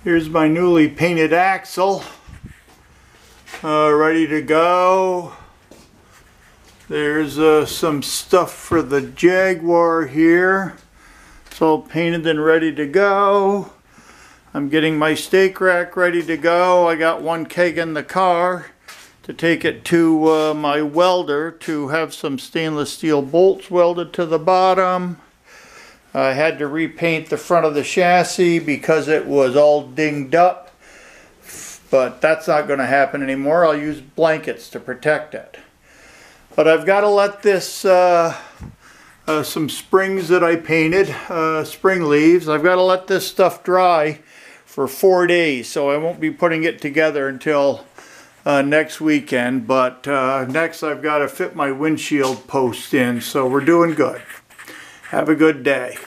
Here's my newly painted axle, ready to go. There's some stuff for the Jaguar here. It's all painted and ready to go. I'm getting my stake rack ready to go. I got one keg in the car to take it to my welder to have some stainless steel bolts welded to the bottom. I had to repaint the front of the chassis because it was all dinged up, but that's not going to happen anymore. I'll use blankets to protect it. But I've got to let this, some springs that I painted, spring leaves, I've got to let this stuff dry for 4 days, so I won't be putting it together until next weekend. But next I've got to fit my windshield post in, so we're doing good. Have a good day.